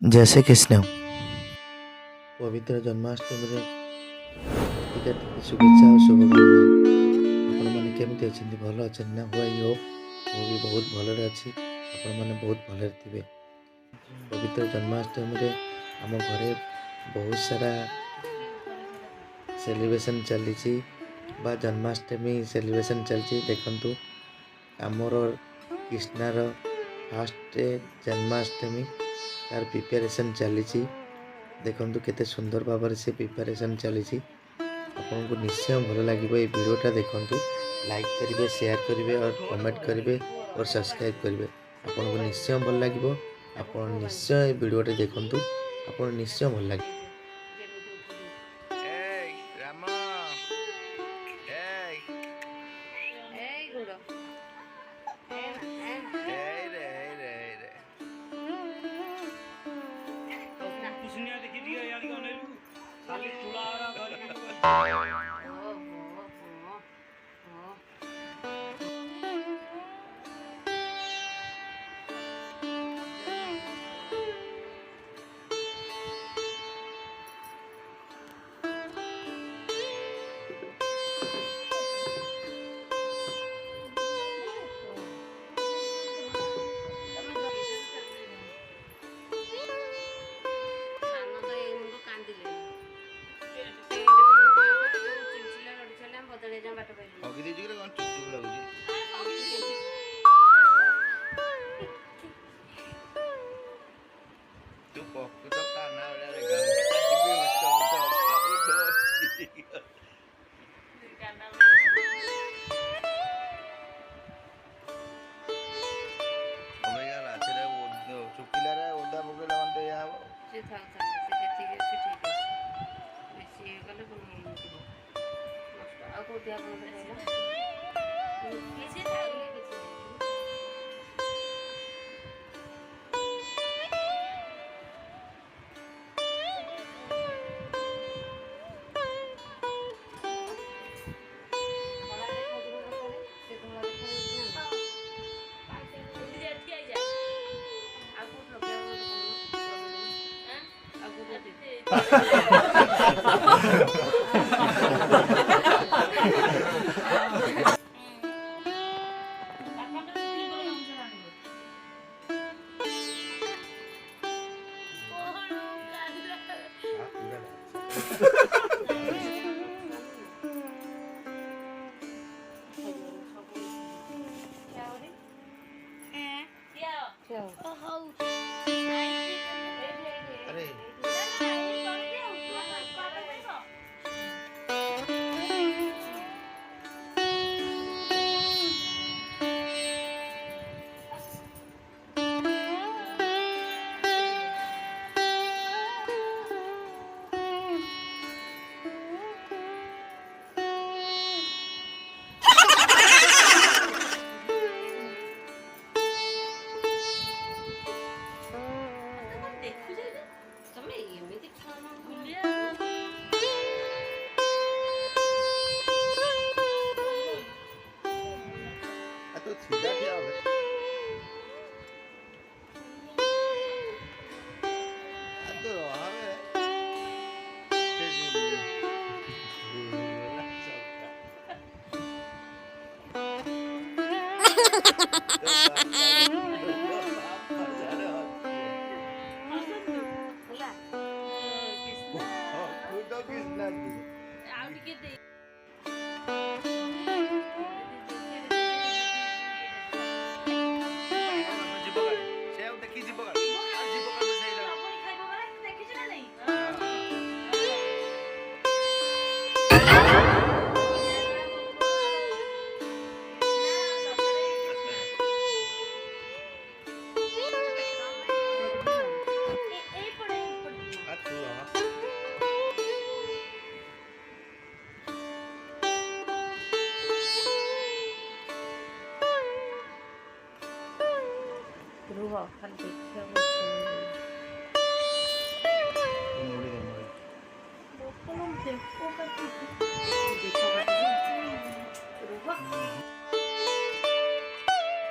जैसे कृष्ण पवित्र जन्माष्टमी रे शुभेच्छा और शुभकामना। आपण मैंने केमती अच्छा भल अच्छा ना हुआ हो मु भी बहुत भलरे अच्छी आपण मैंने बहुत भलरे थे। पवित्र जन्माष्टमी रे आम घरे बहुत सारा सेलिब्रेशन चली बा जन्माष्टमी सेलिब्रेशन चलती देखंतु आमर कृष्णार फास्ट जन्माष्टमी तार प्रिपेरेशन चली देखंतु केते सुंदर भाव से प्रिपेरेशन चली आपन को निश्चय भल लगे ये वीडियोटा देखंतु लाइक करेंगे शेयर करेंगे और कमेंट करेंगे और सब्सक्राइब करेंगे आपन को निश्चय भल लगे आपन निश्चय वीडियोटा देखंतु आपन निश्चय भल लगे।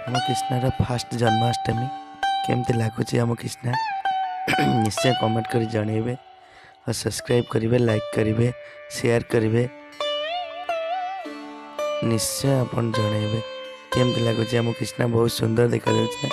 आम कृष्णार फास्ट जन्माष्टमी केमती लगुच आम कृष्णा निश्चय कमेंट कर जनइबे और सब्सक्राइब करेंगे, लाइक करेंगे, शेयर करेंगे। निश्चय अपन जनइबे केमती लगुच आम कृष्णा बहुत सुंदर देखा जाउछ ना।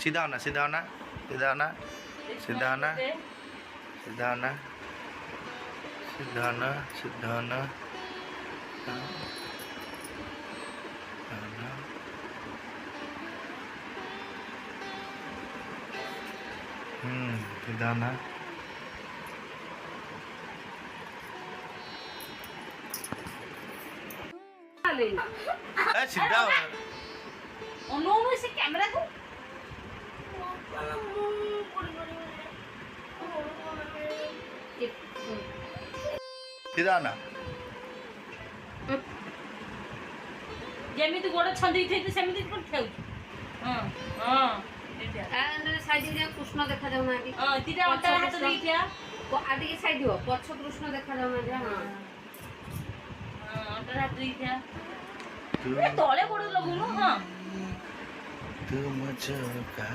सीधा होना, सीधा होना, सीधा होना, सीधा होना, सीधा होना, सीधा होना, सीधा होना, सीधा होना। सीधा से कैमरा को सीधा ना जेमिति गोड़ छंदी थे सेमिति कोन खेउ। हां हां आंद्रे साइड रे कृष्ण देखा जाउ ना कि हां तीटा अंतर हाथ देइथिया को आदि के साइड हो पछ कृष्ण देखा जाउ ना जे। हां हां अंतर हाथ देइथिया ए तळे गोड़ लगुनु। हां तू मुझे का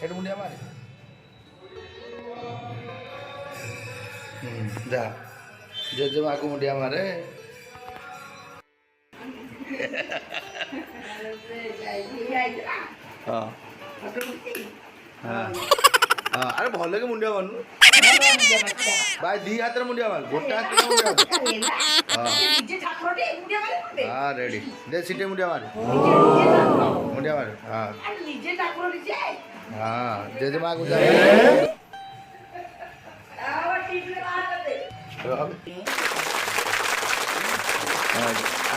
एट मुंडिया मारे जा जेजेमा को मुंडिया मारे हाँ हाँ हाँ अरे भल के मुंडिया मारनु भाई दी हाथ मुंडिया मार गोटे हाथ मुंडिया मार हाँ रेडी दे सीटे मुंडिया मार मुंडिया मार हाँ हाँ जेजेमा को जा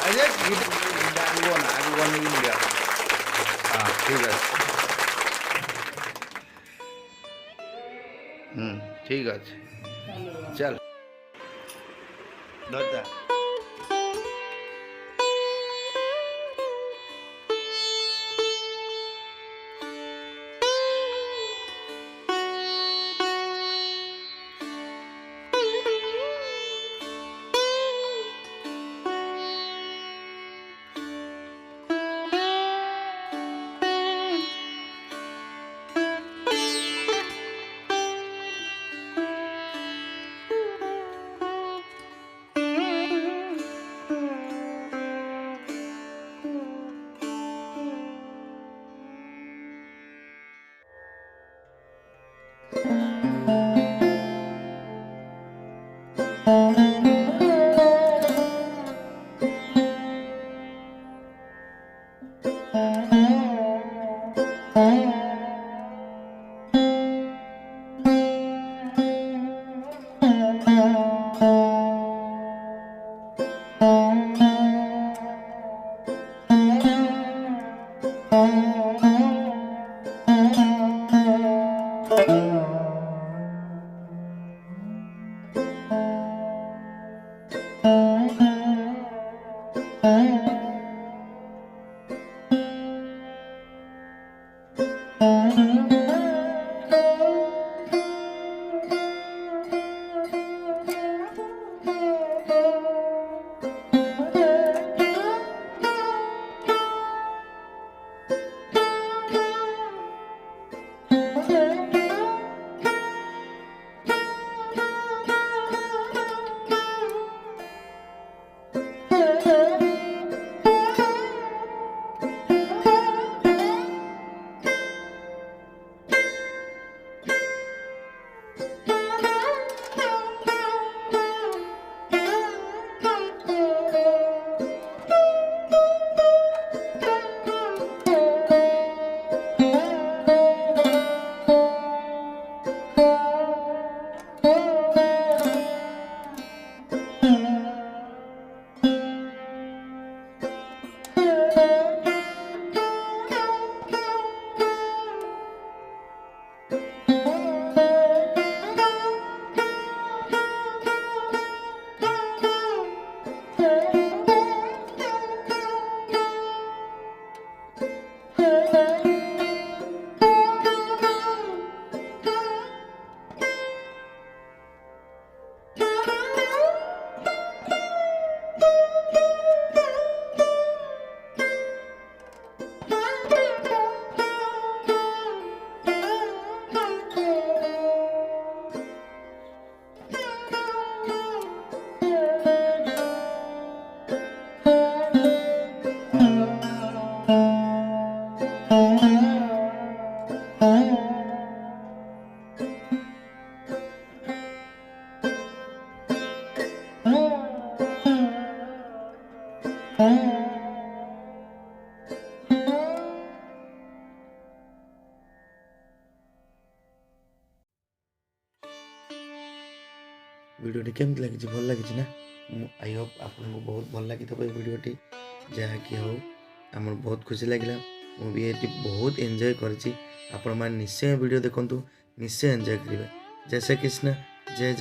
अरे आगु बन मुंडिया हाँ ठीक है ठीक আছে चल धरता भिडियोटी केमती लगी भल लगी ना आई होप आपको बहुत भल लगी भिडियोटी जहाँकि हो आम बहुत खुशी लगे मुझे ये बहुत एंजॉय कर निश्चय वीडियो देखूँ निश्चय एंजॉय करेंगे जय श्री कृष्ण जय